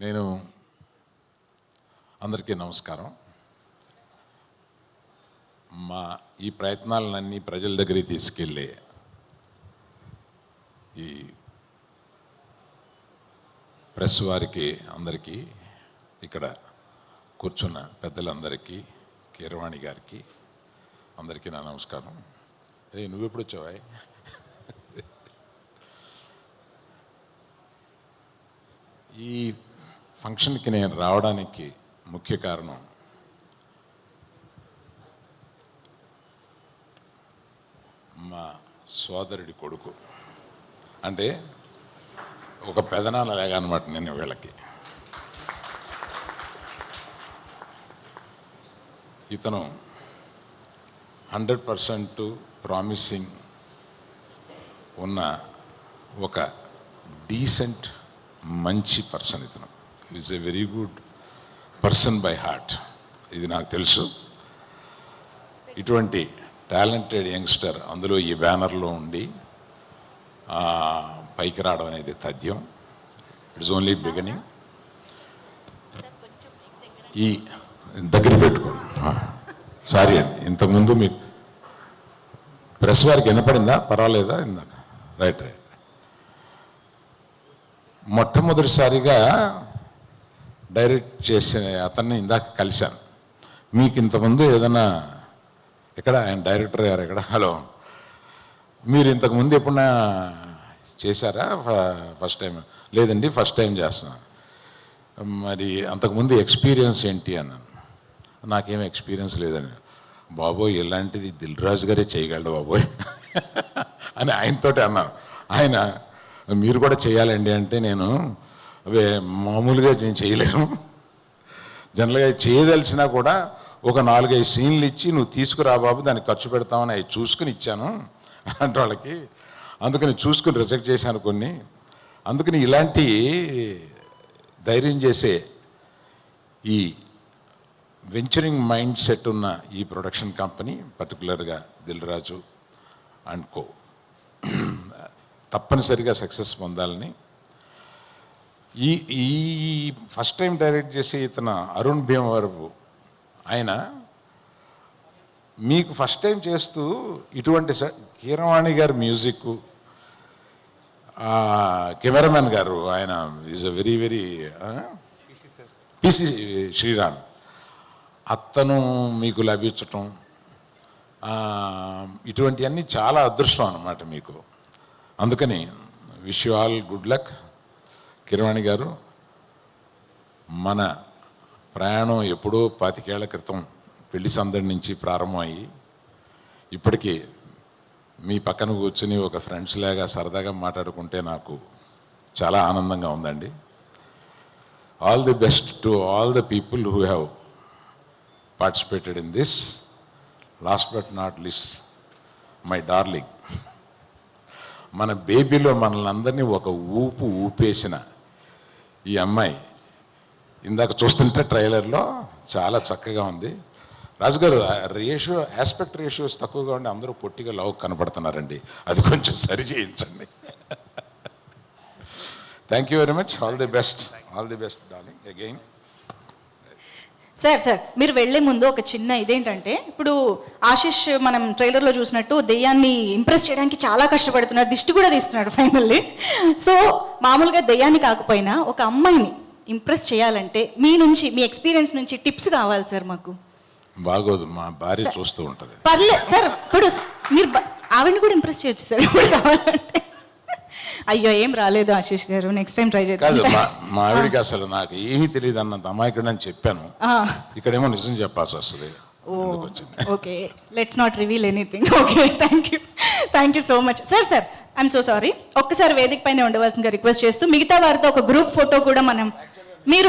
నేను అందరికీ నమస్కారం. మా ఈ ప్రయత్నాలన్నీ ప్రజల దగ్గరికి తీసుకెళ్ళే ఈ ప్రెస్ వారికి అందరికీ, ఇక్కడ కూర్చున్న పెద్దలందరికీ, కీరవాణి గారికి అందరికీ నా నమస్కారం. నువ్వెప్పుడు వచ్చావా? ఈ ఫంక్షన్కి నేను రావడానికి ముఖ్య కారణం మా సోదరుడి కొడుకు, అంటే ఒక పెదనాన్న లేగా అనమాట. నేను వీళ్ళకి ఇతను 100% ప్రామిసింగ్ ఉన్న ఒక డీసెంట్ మంచి పర్సన్. ఇతను is a very good person by heart, ఇది నాకు తెలుసు. ఇటువంటి టాలెంటెడ్ యంగ్స్టర్ అందులో ఈ బ్యానర్లో ఉండి పైకి రావడం అనేది తథ్యం. It's only beginning. ఈ దగ్గర పెట్టుకోండి. సారీ అండి, ఇంతకుముందు మీకు ప్రెస్ వారికి వినపడిందా? పర్వాలేదా? ఇందాక రైట్. మొట్టమొదటిసారిగా డైరెక్ట్ చేసిన అతన్ని ఇందాక కలిశాను. మీకు ఇంతకుముందు ఏదైనా ఎక్కడ ఆయన డైరెక్టర్ గారు ఎక్కడ? హలో, మీరు ఇంతకుముందు ఎప్పుడన్నా చేశారా? First time? లేదండి, ఫస్ట్ టైం చేస్తున్నాను. మరి అంతకుముందు ఎక్స్పీరియన్స్ ఏంటి అన్నాను. నాకేం ఎక్స్పీరియన్స్ లేదని. బాబోయ్, ఇలాంటిది దిల్ రాజు గారే చేయగలడు బాబోయ్ అని ఆయనతోటి అన్నాను. ఆయన మీరు కూడా చేయాలండి అంటే, నేను అవే మామూలుగా నేను చేయలేను, జనరల్గా చేయదలిసినా కూడా ఒక 4-5 సీన్లు ఇచ్చి నువ్వు తీసుకురా బాబు, దానికి ఖర్చు పెడతామని అవి చూసుకుని ఇచ్చాను అంటే వాళ్ళకి. అందుకని చూసుకుని రిజెక్ట్ చేశాను కొన్ని. అందుకని ఇలాంటి ధైర్యం చేసే ఈ వెంచరింగ్ మైండ్ సెట్ ఉన్న ఈ ప్రొడక్షన్ కంపెనీ, పర్టికులర్గా దిల్ రాజు అండ్ కో, తప్పనిసరిగా సక్సెస్ పొందాలని. ఈ ఫస్ట్ టైం డైరెక్ట్ చేసే ఇతను అరుణ్ భీమవరపు, ఆయన మీకు ఫస్ట్ టైం చేస్తూ ఇటువంటి కీరవాణి గారి మ్యూజిక్, కెమెరామెన్ గారు ఆయన is a very very PC Sreeram, అతను మీకు లభించటం, ఇటువంటివన్నీ చాలా అదృష్టం అన్నమాట మీకు. అందుకని wish you all good luck. Keeravani గారు, మన ప్రయాణం ఎప్పుడో 25 ఏళ్ల క్రితం పెళ్లి సందడి నుంచి ప్రారంభమయ్యి ఇప్పటికీ మీ పక్కన కూర్చుని ఒక ఫ్రెండ్స్ లాగా సరదాగా మాట్లాడుకుంటే నాకు చాలా ఆనందంగా ఉందండి. All the best to all the people who have participated in this. Last but not least my darling, మన బేబీలో మనల్ని అందరినీ ఒక ఊపు ఊపేసిన ఈ అమ్మాయి, ఇందాక చూస్తుంటే ట్రైలర్లో చాలా చక్కగా ఉంది. రాజుగారు, ఆస్పెక్ట్ రేషియోస్ తక్కువగా ఉండి అందరూ పొట్టిగా లవ్ కనపడుతున్నారండి, అది కొంచెం సరి చేయించండి. Thank you very much. All the best darling again. Sir మీరు వెళ్లే ముందు ఒక చిన్న ఇదేంటంటే, ఇప్పుడు ఆశిష్ మనం ట్రైలర్లో చూసినట్టు దెయ్యాన్ని ఇంప్రెస్ చేయడానికి చాలా కష్టపడుతున్నాడు, దిష్టి కూడా తీస్తున్నాడు ఫైనల్లీ. సో మామూలుగా దెయ్యాన్ని కాకపోయినా ఒక అమ్మాయిని ఇంప్రెస్ చేయాలంటే మీ నుంచి, మీ ఎక్స్పీరియన్స్ నుంచి టిప్స్ కావాలి సార్ మాకు. బాగోదు, మా భార్య చూస్తూ ఉంటుంది. పర్లేదు సార్, ఇప్పుడు మీరు ఆవిడని కూడా ఇంప్రెస్ చేయొచ్చు సార్ ఇప్పుడు కావాలంటే. అయ్యో, ఏం రాలేదు ఆశిష్ గారు, నెక్స్ట్ టైం ట్రై చేద్దాం. కాదు, మా ఆవిడికి అసలు నాకు ఏమీ తెలియదు అన్నంత అమాయకుడు అని చెప్పాను. ఇక్కడేమో నిజం చెప్పాల్సి వస్తుంది. Okay, let's not reveal anything. Okay, thank you so much sir. I'm so sorry. ఒక్కసారి వేదిక పైన ఉండవలసిందిగా రిక్వెస్ట్ చేస్తూ, మిగతా వారితో ఒక గ్రూప్ ఫోటో కూడా మనం మీరు